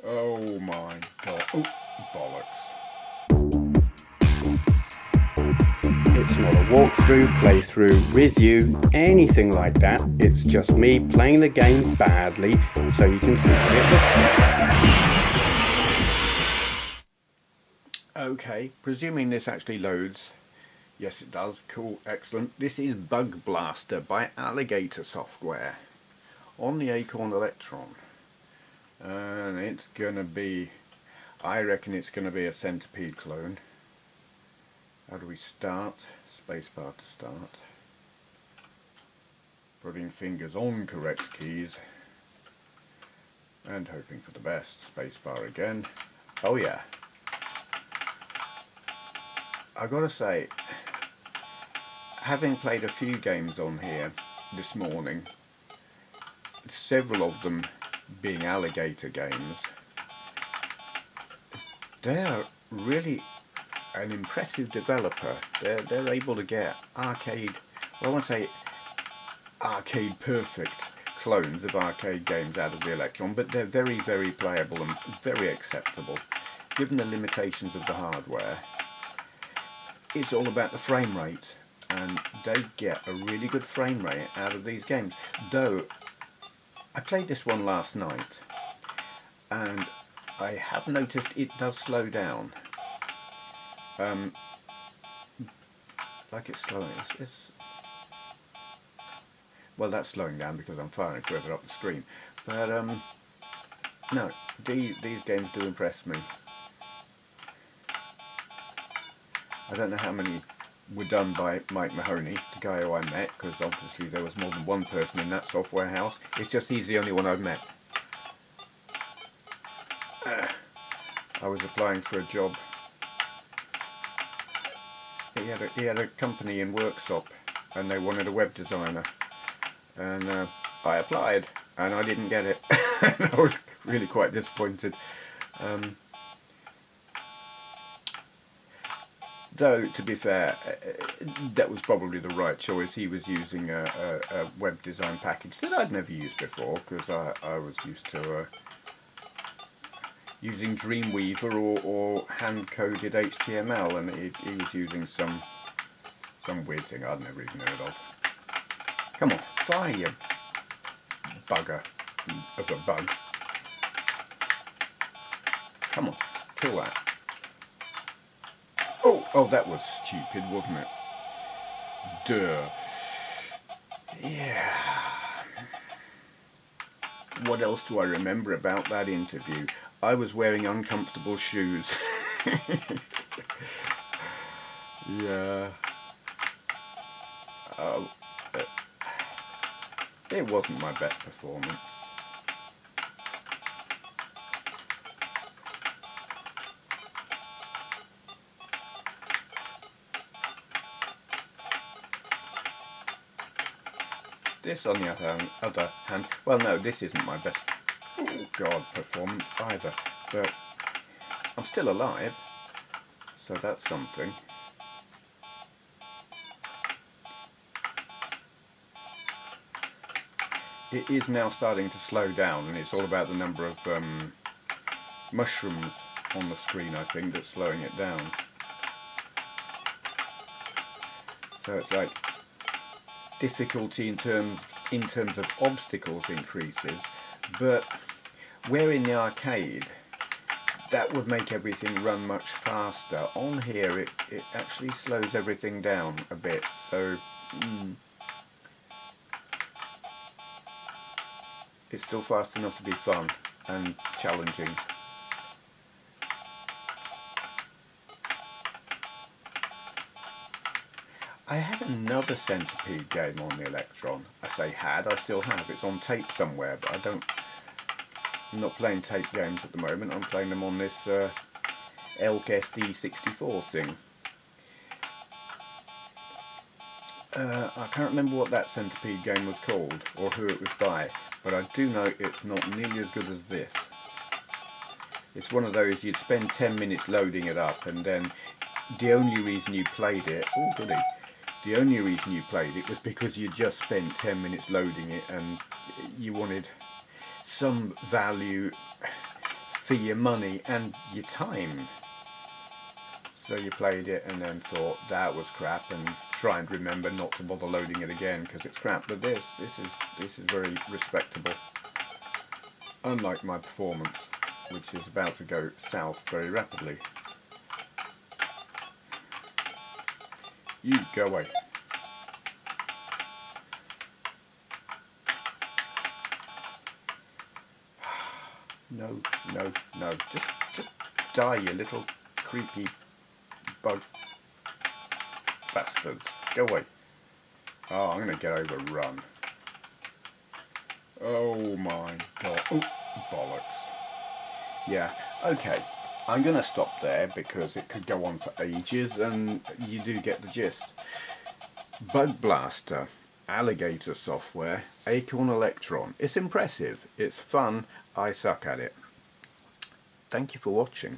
Oh my god. Oh, bollocks. It's not a walkthrough, playthrough, review, anything like that. It's just me playing the game badly so you can see what it looks like. Okay, presuming this actually loads. Yes, it does. Cool, excellent. This is Bug Blaster by Alligator Software on the Acorn Electron. And it's gonna be, I reckon it's gonna be a Centipede clone. How do we start? Spacebar to start. Putting fingers on correct keys. And hoping for the best. Spacebar again. Oh yeah. I gotta say, having played a few games on here this morning, several of them being Alligator games, they're really an impressive developer. They're able to get arcade, well, I won't say arcade perfect clones of arcade games out of the Electron, but they're very, very playable and very acceptable given the limitations of the hardware. It's all about the frame rate, and they get a really good frame rate out of these games. Though I played this one last night and I have noticed it does slow down. Like it's slowing. Well, that's slowing down because I'm firing further up the screen. But no, these games do impress me. I don't know how many were done by Mike Mahoney, the guy who I met, because obviously there was more than one person in that software house. It's just he's the only one I've met. I was applying for a job. He had a company in Worksop, and they wanted a web designer, and I applied and I didn't get it. And I was really quite disappointed. Though, to be fair, that was probably the right choice. He was using a web design package that I'd never used before, because I was used to using Dreamweaver or hand-coded HTML, and he was using some weird thing I'd never even heard of. Come on, fire, you bugger of a bug. Come on, kill that. Oh, that was stupid, wasn't it? Duh. Yeah. What else do I remember about that interview? I was wearing uncomfortable shoes. Yeah. It wasn't my best performance. This, on the other hand, well, no, this isn't my best, oh God, performance either, but I'm still alive, so that's something. It is now starting to slow down, and it's all about the number of mushrooms on the screen, I think, that's slowing it down. So it's like difficulty in terms of obstacles increases, but where in the arcade that would make everything run much faster, on here it actually slows everything down a bit, so it's still fast enough to be fun and challenging. I had another Centipede game on the Electron. I say had, I still have. It's on tape somewhere, but I'm not playing tape games at the moment. I'm playing them on this Elk SD64 thing. I can't remember what that Centipede game was called, or who it was by, but I do know it's not nearly as good as this. It's one of those you'd spend 10 minutes loading it up, and then the only reason you played it, oh goody, the only reason you played it was because you just spent 10 minutes loading it and you wanted some value for your money and your time. So you played it and then thought that was crap, and try and remember not to bother loading it again because it's crap. But this is very respectable. Unlike my performance, which is about to go south very rapidly. You go away. No, no, no. Just die, you little creepy bug bastards. Go away. Oh, I'm going to get overrun. Oh my god. Oh, bollocks. Yeah, okay. I'm going to stop there because it could go on for ages and you do get the gist. Bug Blaster, Alligator software, Acorn Electron. It's impressive. It's fun. I suck at it. Thank you for watching.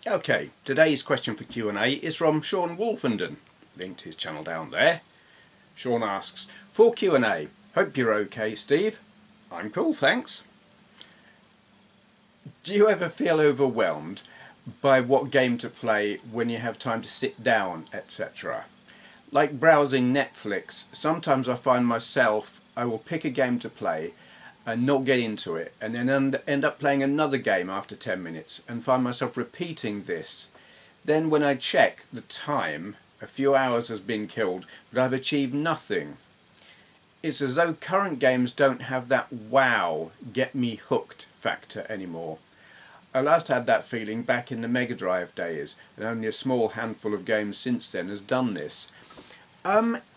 Okay, today's question for Q&A is from Sean Woolfenden. Linked his channel down there. Sean asks, for Q&A, hope you're okay, Steve. I'm cool, thanks. Do you ever feel overwhelmed by what game to play when you have time to sit down, etc.? Like browsing Netflix, sometimes I find myself, I will pick a game to play and not get into it, and then end up playing another game after 10 minutes and find myself repeating this. Then when I check the time, a few hours has been killed, but I've achieved nothing. It's as though current games don't have that wow, get me hooked factor anymore. I last had that feeling back in the Mega Drive days, and only a small handful of games since then has done this.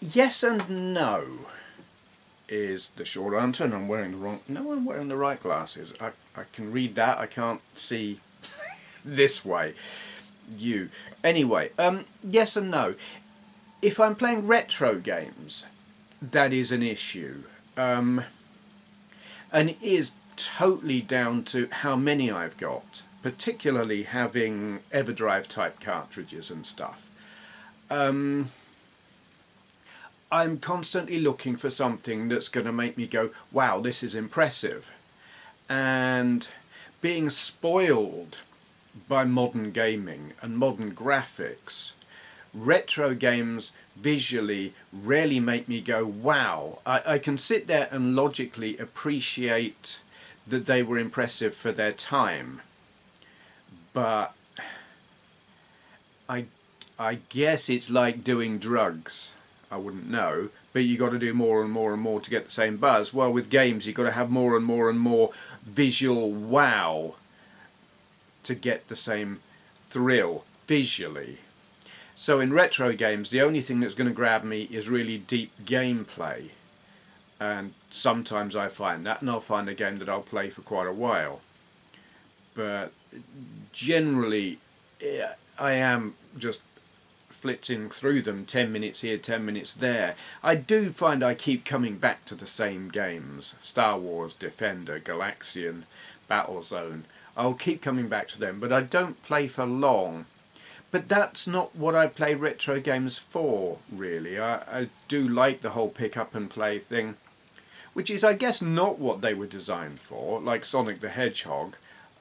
Yes and no is the short answer, and I'm wearing the wrong... No, I'm wearing the right glasses. I can read that, I can't see this way. You. Anyway, yes and no. If I'm playing retro games, that is an issue. And it is totally down to how many I've got, particularly having EverDrive type cartridges and stuff. I'm constantly looking for something that's going to make me go, wow, this is impressive. And being spoiled by modern gaming and modern graphics, retro games visually rarely make me go, wow. I can sit there and logically appreciate that they were impressive for their time, but I guess it's like doing drugs. I wouldn't know, but you got to do more and more and more to get the same buzz. Well, with games, you've got to have more and more and more visual wow to get the same thrill visually. So in retro games, the only thing that's going to grab me is really deep gameplay. And sometimes I find that, and I'll find a game that I'll play for quite a while. But generally, I am just flitting through them, 10 minutes here, 10 minutes there. I do find I keep coming back to the same games. Star Wars, Defender, Galaxian, Battlezone. I'll keep coming back to them, but I don't play for long. But that's not what I play retro games for, really. I do like the whole pick up and play thing, which is, I guess, not what they were designed for, like Sonic the Hedgehog.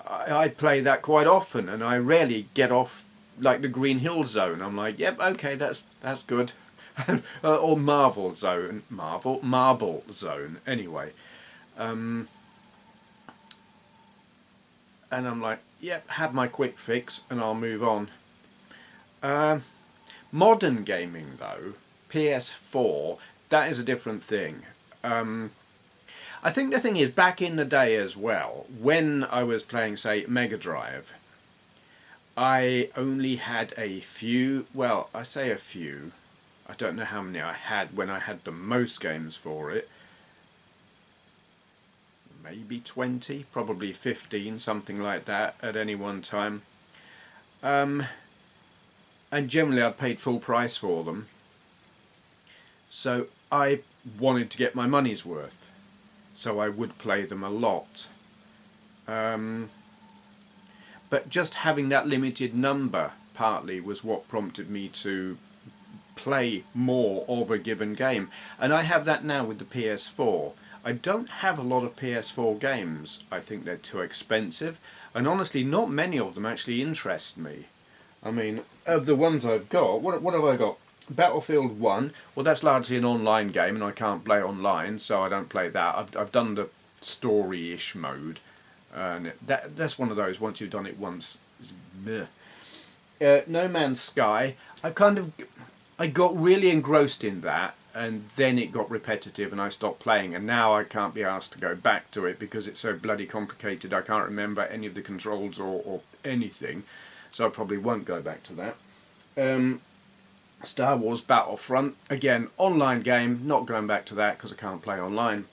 I play that quite often, and I rarely get off like the Green Hill Zone. I'm like, yep, okay, that's good. Or Marble Zone, anyway. And I'm like, yep, have my quick fix and I'll move on. Modern gaming though, PS4, that is a different thing. I think the thing is, back in the day as well, when I was playing, say, Mega Drive, I only had a few, well, I say a few, I don't know how many I had when I had the most games for it. Maybe 20, probably 15, something like that at any one time. And generally I paid full price for them. So I wanted to get my money's worth. So I would play them a lot. But just having that limited number partly was what prompted me to play more of a given game. And I have that now with the PS4. I don't have a lot of PS4 games. I think they're too expensive, and honestly not many of them actually interest me. I mean, of the ones I've got, what have I got? Battlefield 1, well that's largely an online game and I can't play online, so I don't play that. I've done the story-ish mode, and that's one of those, once you've done it once, it's bleh. No Man's Sky, I got really engrossed in that, and then it got repetitive and I stopped playing, and now I can't be asked to go back to it because it's so bloody complicated. I can't remember any of the controls or anything, so I probably won't go back to that. Star Wars Battlefront, again, online game, not going back to that because I can't play online,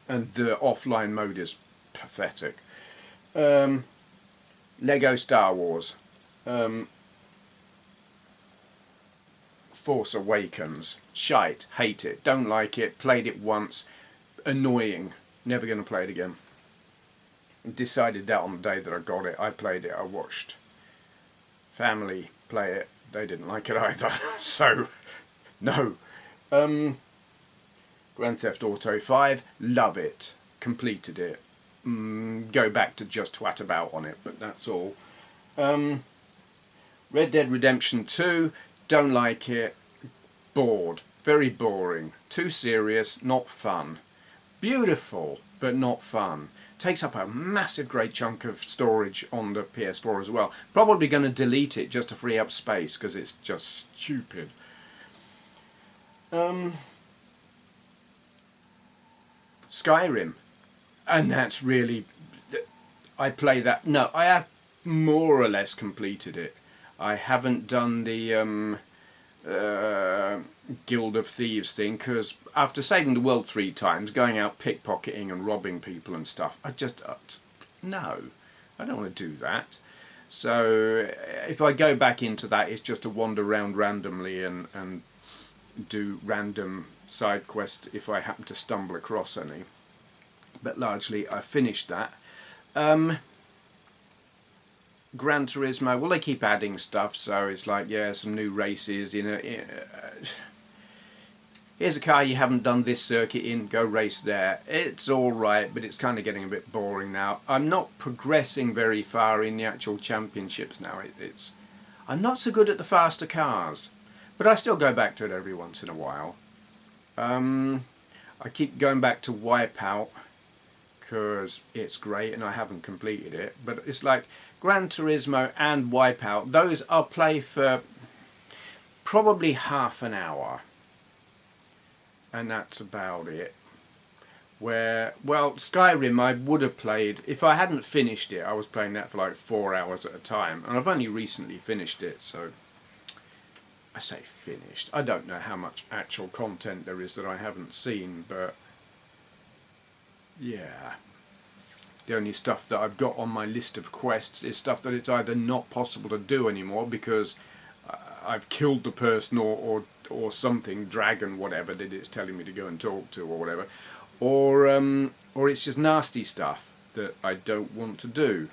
and the offline mode is pathetic. Lego Star Wars, Force Awakens, shite, hate it, don't like it, played it once, annoying, never going to play it again. Decided that on the day that I got it. I played it, I watched family play it, they didn't like it either, so no. Grand Theft Auto 5, love it, completed it, go back to just twat about on it, but that's all. Red Dead Redemption 2, don't like it, bored, very boring, too serious, not fun. Beautiful, but not fun. Takes up a massive great chunk of storage on the PS4 as well. Probably going to delete it just to free up space because it's just stupid. Skyrim, and that's really, I play that, no, I have more or less completed it. I haven't done the Guild of Thieves thing because after saving the world 3 times, going out pickpocketing and robbing people and stuff, I just, no, I don't want to do that. So if I go back into that, it's just to wander around randomly and do random side quests if I happen to stumble across any. But largely I finished that. Gran Turismo, well they keep adding stuff, so it's like, yeah, some new races, you know, here's a car you haven't done this circuit in, go race there. It's alright, but it's kind of getting a bit boring now. I'm not progressing very far in the actual championships now. I'm not so good at the faster cars, but I still go back to it every once in a while. I keep going back to Wipeout because it's great and I haven't completed it, but it's like Gran Turismo and Wipeout, those I'll play for probably half an hour, and that's about it. Where, well, Skyrim I would have played, if I hadn't finished it, I was playing that for like 4 hours at a time, and I've only recently finished it, so I say finished. I don't know how much actual content there is that I haven't seen, but yeah. The only stuff that I've got on my list of quests is stuff that it's either not possible to do anymore because I've killed the person or something, dragon, whatever that it's telling me to go and talk to or whatever, or it's just nasty stuff that I don't want to do.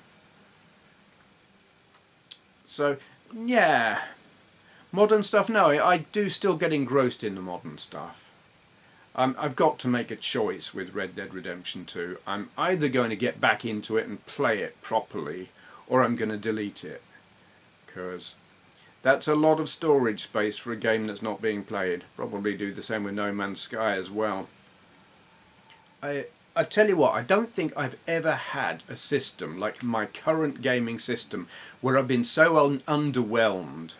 So yeah, modern stuff. No, I do still get engrossed in the modern stuff. I've got to make a choice with Red Dead Redemption 2. I'm either going to get back into it and play it properly, or I'm going to delete it. Because that's a lot of storage space for a game that's not being played. Probably do the same with No Man's Sky as well. I tell you what, I don't think I've ever had a system like my current gaming system where I've been so underwhelmed.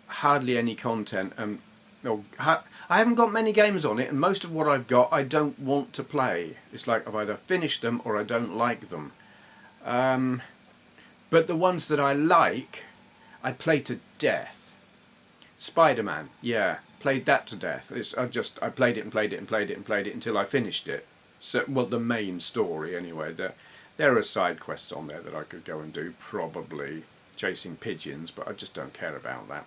Hardly any content. I haven't got many games on it, and most of what I've got I don't want to play. It's like I've either finished them or I don't like them. But the ones that I like, I play to death. Spider-Man, yeah, played that to death. I played it and played it and played it and played it until I finished it. So, well, the main story anyway. There are side quests on there that I could go and do, probably chasing pigeons, but I just don't care about that.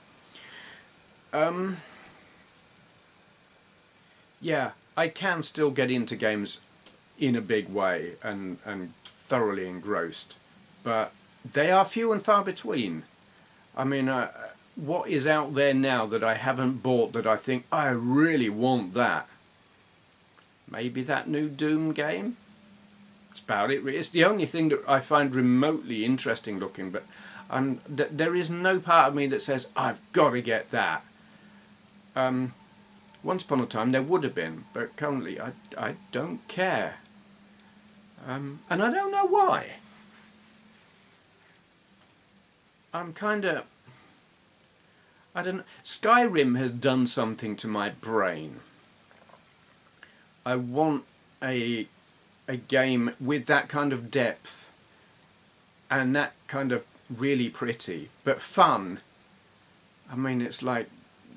Yeah, I can still get into games in a big way and thoroughly engrossed, but they are few and far between. I mean, what is out there now that I haven't bought that I think I really want that? Maybe that new Doom game. That's about it. It's the only thing that I find remotely interesting looking, but there is no part of me that says I've got to get that. Once upon a time there would have been, but currently I don't care. And I don't know why. I'm kind of... I don't know. Skyrim has done something to my brain. I want a game with that kind of depth and that kind of really pretty, but fun. I mean, it's like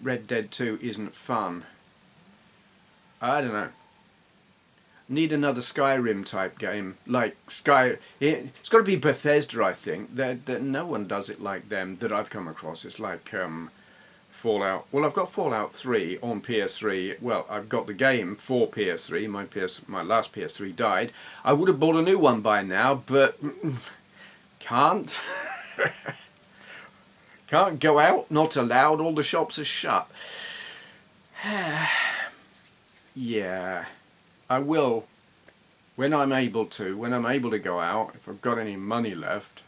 Red Dead 2 isn't fun. I don't know. Need another Skyrim type game, like it's got to be Bethesda, I think. That no one does it like them that I've come across. It's like Fallout. Well, I've got Fallout 3 on PS3. Well, I've got the game for PS3. My last PS3 died. I would have bought a new one by now, but can't. Can't go out. Not allowed. All the shops are shut. Yeah. I will, when I'm able to go out, if I've got any money left.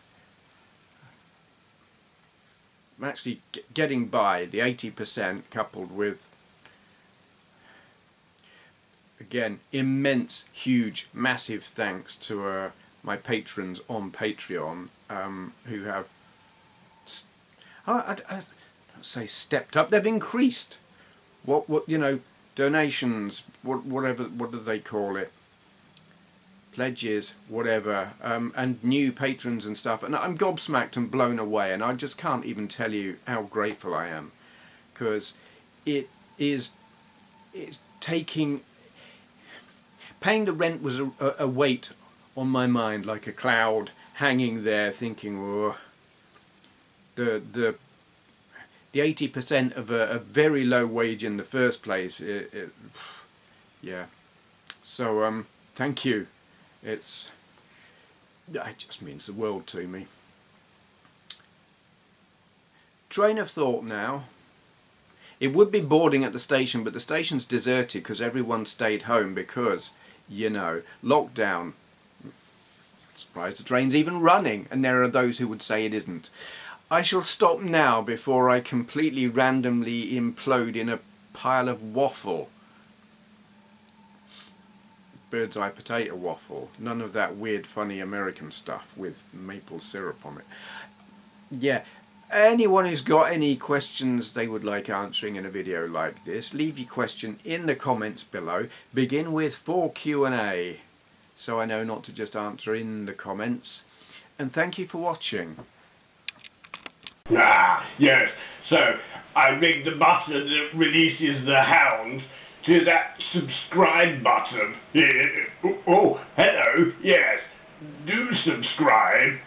I'm actually getting by, the 80% coupled with, again, immense, huge, massive thanks to my patrons on Patreon who have, I don't say stepped up, they've increased. What you know, donations, whatever, what do they call it? Pledges, whatever, and new patrons and stuff, and I'm gobsmacked and blown away, and I just can't even tell you how grateful I am, because it's taking, paying the rent was a weight on my mind, like a cloud hanging there, thinking, oh, the 80% of a very low wage in the first place, yeah, so thank you. It just means the world to me. Train of thought now. It would be boarding at the station, but the station's deserted because everyone stayed home because, you know, lockdown. Surprised the train's even running, and there are those who would say it isn't. I shall stop now before I completely randomly implode in a pile of waffle. Bird's eye potato waffle. None of that weird funny American stuff with maple syrup on it. Yeah, anyone who's got any questions they would like answering in a video like this, leave your question in the comments below. Begin with for Q&A, so I know not to just answer in the comments. And thank you for watching. Ah, yes. So, I ring the button that releases the hound to that subscribe button. Oh, hello, yes. Do subscribe.